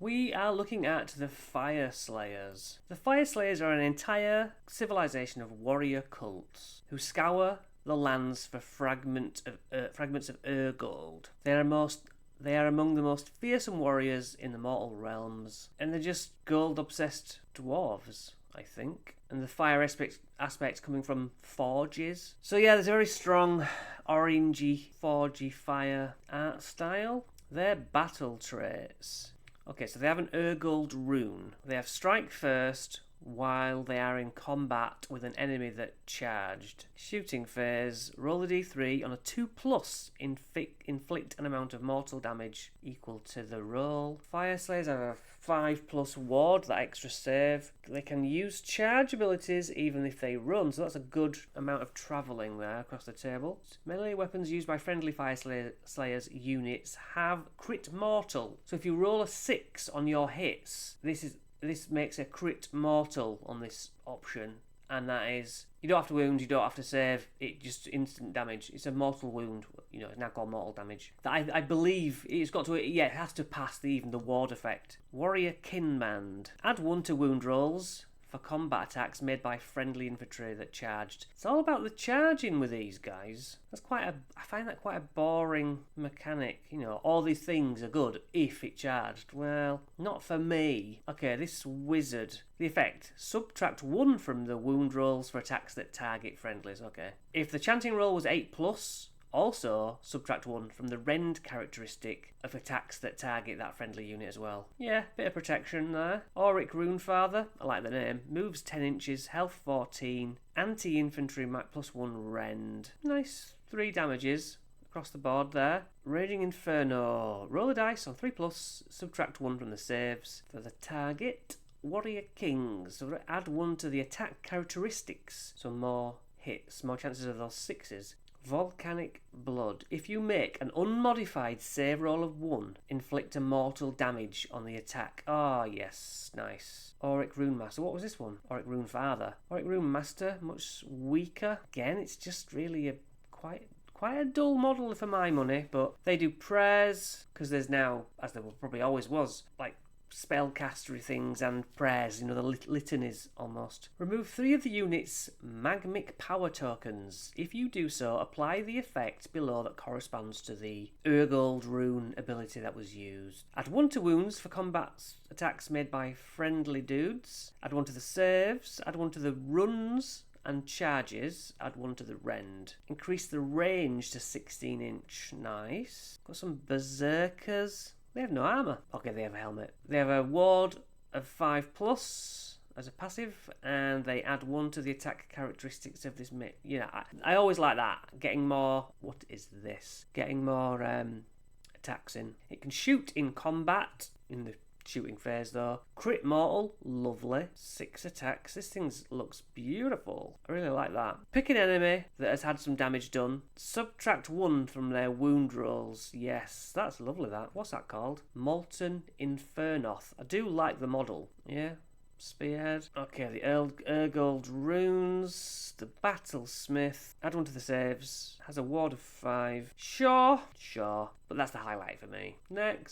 We are looking at the Fyreslayers. The Fyreslayers are an entire civilization of warrior cults who scour the lands for fragments of gold. They are among the most fearsome warriors in the mortal realms, and they're just gold-obsessed dwarves, I think. And the fire aspect coming from forges. So yeah, there's a very strong orangey, forgey fire art style. Their battle traits. Okay, so they have an Urgold rune. They have strike first while they are in combat with an enemy that charged. Shooting phase, roll a d3 on a 2+, inflict an amount of mortal damage equal to the roll. Fyreslayers have a 5+ ward, that extra save. They can use charge abilities even if they run, so that's a good amount of travelling there across the table. Melee weapons used by friendly Fyreslayers units have crit mortal. So if you roll a 6 on your hits, this makes a crit mortal on this option, and that is, you don't have to wound, you don't have to save, it just instant damage. It's a mortal wound, it's now called mortal damage. That I believe it's got to, it has to pass even the ward effect. Warrior Kinband. Add 1 to wound rolls for combat attacks made by friendly infantry that charged. It's all about the charging with these guys. I find that quite a boring mechanic. All these things are good if it charged. Well, not for me. Okay, this wizard. The effect, subtract 1 from the wound rolls for attacks that target friendlies. Okay. If the chanting roll was 8+, also subtract 1 from the rend characteristic of attacks that target that friendly unit as well. Yeah, bit of protection there. Auric Runefather, I like the name. Moves 10 inches, health 14, anti-infantry +1 rend. Nice 3 damages across the board there. Raging Inferno. Roll a dice on 3+, subtract 1 from the saves for the target. Warrior Kings. So add 1 to the attack characteristics. So more hits, more chances of those 6s. Volcanic Blood. If you make an unmodified save roll of 1, inflict a mortal damage on the attack. Ah, yes, nice. Auric Rune Master. What was this one? Auric Runefather. Auric Rune Master, much weaker. Again, it's just really a quite a dull model for my money, but they do prayers, because there's now, as there probably always was, like spellcastery things and prayers, the litanies almost. Remove 3 of the unit's magmic power tokens. If you do so, apply the effect below that corresponds to the Urgold rune ability that was used. Add 1 to wounds for combat attacks made by friendly dudes. Add 1 to the saves. Add 1 to the runs and charges. Add 1 to the rend. Increase the range to 16 inch. Nice. Got some berserkers. They have no armour. Okay, they have a helmet. They have a ward of 5+ as a passive, and they add 1 to the attack characteristics of this I always like that. Getting more... What is this? Getting more attacks in. It can shoot in combat, in the shooting phase though. Crit mortal, lovely. 6 attacks. This thing looks beautiful. I really like that. Pick an enemy that has had some damage done. Subtract 1 from their wound rolls. Yes, that's lovely that. What's that called? Molten Infernoth. I do like the model. Yeah. Spearhead. Okay, the Urgold runes. The Battlesmith. Add 1 to the saves. Has a ward of 5. Sure. But that's the highlight for me. Next.